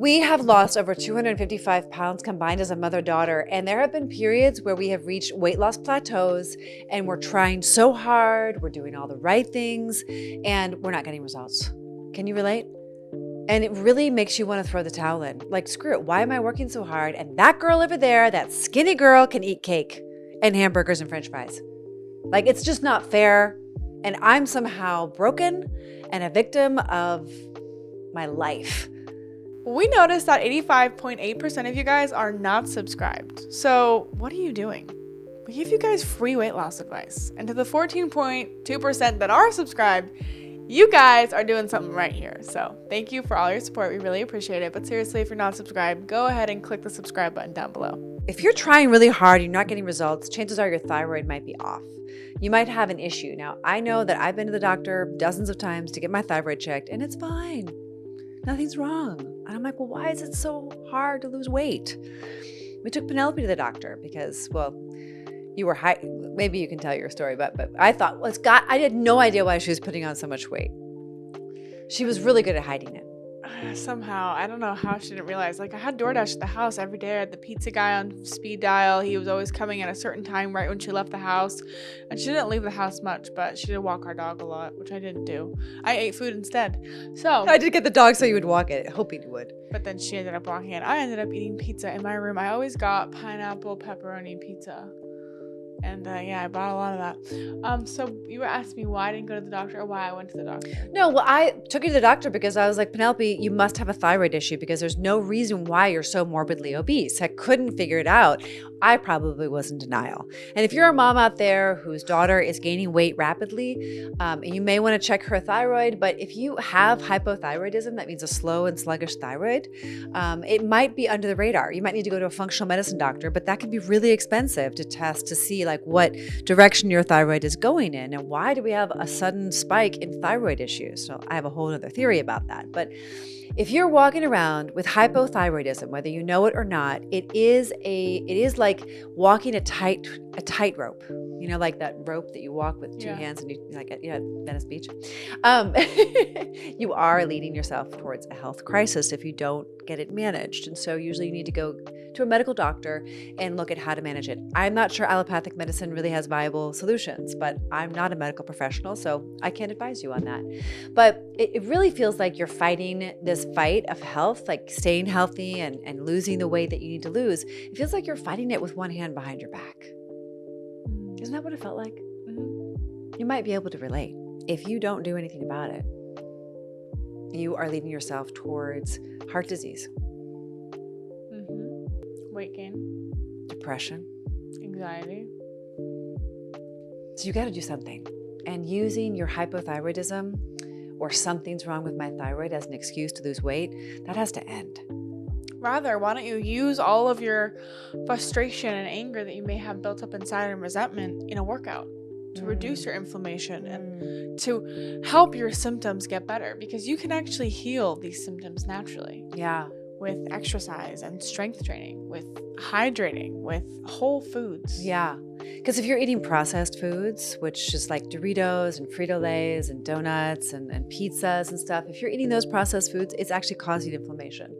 We have lost over 255 pounds combined as a mother-daughter, and there have been periods where we have reached weight loss plateaus and we're trying so hard, we're doing all the right things, and we're not getting results. Can you relate? And it really makes you want to throw the towel in. Like, screw it, why am I working so hard? And that girl over there, that skinny girl, can eat cake and hamburgers and french fries. Like, it's just not fair. And I'm somehow broken and a victim of my life. We noticed that 85.8% of you guys are not subscribed. So what are you doing? We give you guys free weight loss advice. And to the 14.2% that are subscribed, you guys are doing something right here. So thank you for all your support. We really appreciate it. But seriously, if you're not subscribed, go ahead and click the subscribe button down below. If you're trying really hard, you're not getting results, chances are your thyroid might be off. You might have an issue. Now, I know that I've been to the doctor dozens of times to get my thyroid checked, and it's fine. Nothing's wrong. And I'm like, well, why is it so hard to lose weight? We took Penelope to the doctor because, well, you were high. Maybe you can tell your story, but I thought, well, I had no idea why she was putting on so much weight. She was really good at hiding it. Somehow, I don't know how she didn't realize. Like, I had DoorDash at the house every day. I had the pizza guy on speed dial. He was always coming at a certain time right when she left the house. And she didn't leave the house much, but she did walk our dog a lot, which I didn't do. I ate food instead. So I did get the dog so you would walk it, hoping you would. But then she ended up walking it. I ended up eating pizza in my room. I always got pineapple pepperoni pizza. And yeah, I bought a lot of that. So you were asking me why I didn't go to the doctor or why I went to the doctor. No, well, I took you to the doctor because I was like, Penelope, you must have a thyroid issue because there's no reason why you're so morbidly obese. I couldn't figure it out. I probably was in denial. And if you're a mom out there whose daughter is gaining weight rapidly, you may want to check her thyroid. But if you have hypothyroidism, that means a slow and sluggish thyroid, it might be under the radar. You might need to go to a functional medicine doctor, but that can be really expensive to test to see like what direction your thyroid is going in and why do we have a sudden spike in thyroid issues. So I have a whole other theory about that. But if you're walking around with hypothyroidism, whether you know it or not, it is like walking a tightrope. You know, like that rope that you walk with two hands and you like at Venice Beach. You are leading yourself towards a health crisis if you don't get it managed. And so usually you need to go to a medical doctor and look at how to manage it. I'm not sure allopathic medicine really has viable solutions, but I'm not a medical professional, so I can't advise you on that. But it really feels like you're fighting this fight of health, like staying healthy and losing the weight that you need to lose. It feels like you're fighting it with one hand behind your back. Isn't that what it felt like? Mm-hmm. You might be able to relate. If you don't do anything about it, you are leading yourself towards heart disease. Weight gain, depression, anxiety. So you got to do something. And using your hypothyroidism or something's wrong with my thyroid as an excuse to lose weight, that has to end. Rather, why don't you use all of your frustration and anger that you may have built up inside and resentment in a workout to reduce your inflammation and to help your symptoms get better, because you can actually heal these symptoms naturally. Yeah. With exercise and strength training, with hydrating, with whole foods. Yeah. Because if you're eating processed foods, which is like Doritos and Frito-Lays and donuts and pizzas and stuff, if you're eating those processed foods, it's actually causing inflammation.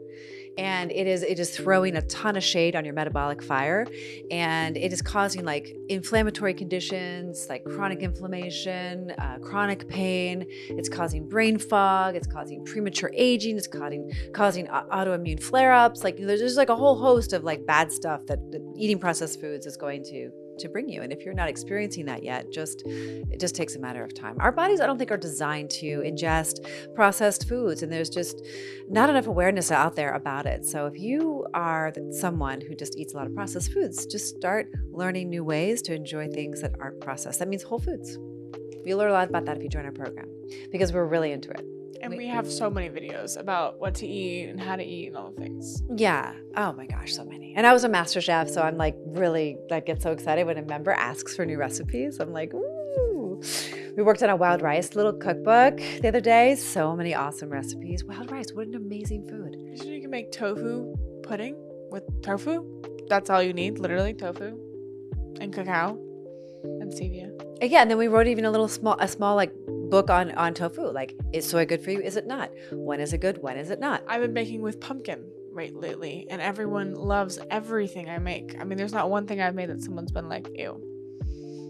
And it is throwing a ton of shade on your metabolic fire. And it is causing like inflammatory conditions, like chronic inflammation, chronic pain. It's causing brain fog. It's causing premature aging. It's causing autoimmune flare-ups. Like there's like a whole host of like bad stuff that eating processed foods is going to bring you. And if you're not experiencing that yet, it just takes a matter of time. Our bodies, I don't think, are designed to ingest processed foods, and there's just not enough awareness out there about it. So if you are someone who just eats a lot of processed foods, just start learning new ways to enjoy things that aren't processed. That means whole foods. You'll learn a lot about that if you join our program, because we're really into it. And we have so many videos about what to eat and how to eat and all the things. Yeah. Oh my gosh, so many. And I was a master chef, so I'm like really get so excited when a member asks for new recipes. I'm like, ooh. We worked on a wild rice little cookbook the other day. So many awesome recipes. Wild rice, what an amazing food. You can make tofu pudding with tofu. That's all you need, literally tofu and cacao and stevia. Yeah, and then we wrote even a small like book on tofu. Like, is soy good for you? Is it not? When is it good? When is it not? I've been making with pumpkin. rate lately, and everyone loves everything I make. I mean, there's not one thing I've made that someone's been like, ew.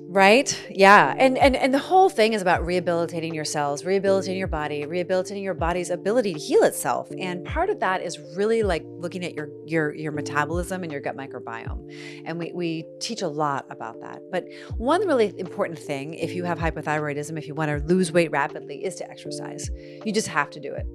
Right? Yeah. And the whole thing is about rehabilitating your cells, rehabilitating your body, rehabilitating your body's ability to heal itself. And part of that is really like looking at your metabolism and your gut microbiome. And we teach a lot about that. But one really important thing, if you have hypothyroidism, if you want to lose weight rapidly, is to exercise. You just have to do it.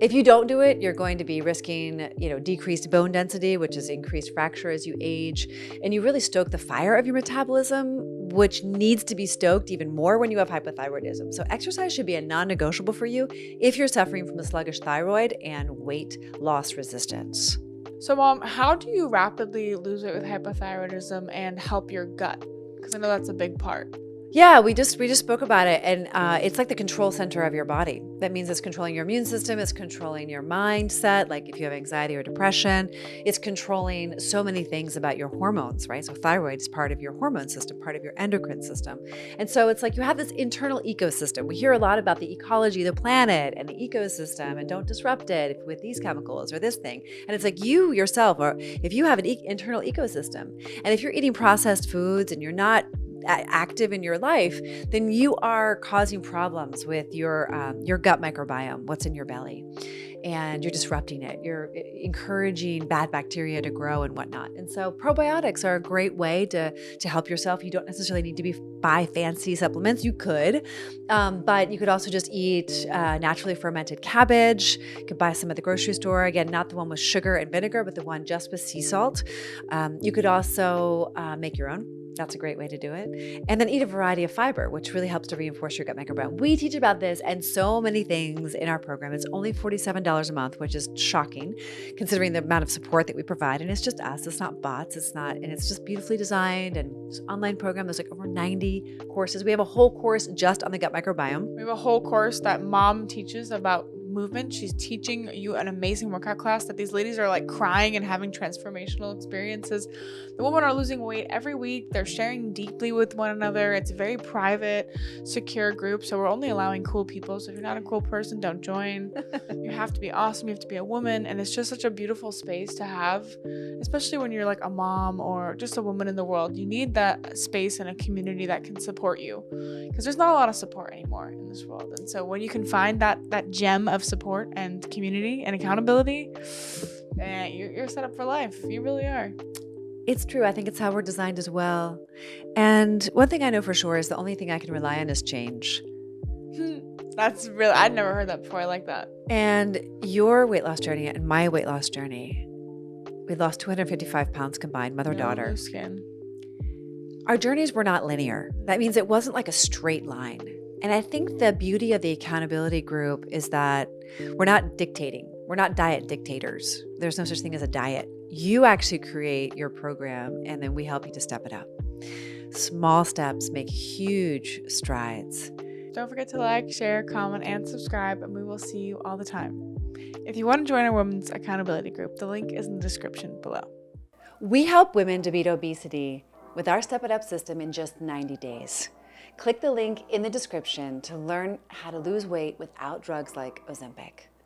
If you don't do it, you're going to be risking, decreased bone density, which is increased fracture as you age, and you really stoke the fire of your metabolism, which needs to be stoked even more when you have hypothyroidism. So exercise should be a non-negotiable for you if you're suffering from a sluggish thyroid and weight loss resistance. So, Mom, how do you rapidly lose weight with hypothyroidism and help your gut? Because I know that's a big part. Yeah, we just spoke about it, and it's like the control center of your body. That means it's controlling your immune system, it's controlling your mindset, like if you have anxiety or depression, it's controlling so many things about your hormones, right? So thyroid is part of your hormone system, part of your endocrine system. And so it's like you have this internal ecosystem. We hear a lot about the ecology of the planet and the ecosystem, and don't disrupt it with these chemicals or this thing. And it's like you yourself, or if you have an internal ecosystem, and if you're eating processed foods and you're not active in your life, then you are causing problems with your gut microbiome, what's in your belly, and you're disrupting it. You're encouraging bad bacteria to grow and whatnot. And so probiotics are a great way to help yourself. You don't necessarily need to buy fancy supplements. You could, but you could also just eat naturally fermented cabbage. You could buy some at the grocery store. Again, not the one with sugar and vinegar, but the one just with sea salt. You could also make your own. That's a great way to do it. And then eat a variety of fiber, which really helps to reinforce your gut microbiome. We teach about this and so many things in our program. It's only $47 a month, which is shocking considering the amount of support that we provide. And it's just us. It's not bots. And it's just beautifully designed, and it's an online program. There's like over 90 courses. We have a whole course just on the gut microbiome. We have a whole course that Mom teaches about movement. She's teaching you an amazing workout class that these ladies are like crying and having transformational experiences. The women are losing weight every week. They're sharing deeply with one another. It's a very private, secure group. So we're only allowing cool people. So if you're not a cool person, don't join. You have to be awesome. You have to be a woman. And it's just such a beautiful space to have, especially when you're like a mom or just a woman in the world. You need that space and a community that can support you, because there's not a lot of support anymore in this world. And so when you can find that gem of support and community and accountability, you're set up for life. You really are. It's true. I think it's how we're designed as well. And one thing I know for sure is the only thing I can rely on is change. That's really, I'd never heard that before. I like that. And your weight loss journey and my weight loss journey, we lost 255 pounds combined, mother-daughter. No skin. Our journeys were not linear. That means it wasn't like a straight line. And I think the beauty of the accountability group is that we're not dictating. We're not diet dictators. There's no such thing as a diet. You actually create your program, and then we help you to step it up. Small steps make huge strides. Don't forget to like, share, comment, and subscribe, and we will see you all the time. If you want to join our women's accountability group, the link is in the description below. We help women to beat obesity with our Step It Up system in just 90 days. Click the link in the description to learn how to lose weight without drugs like Ozempic.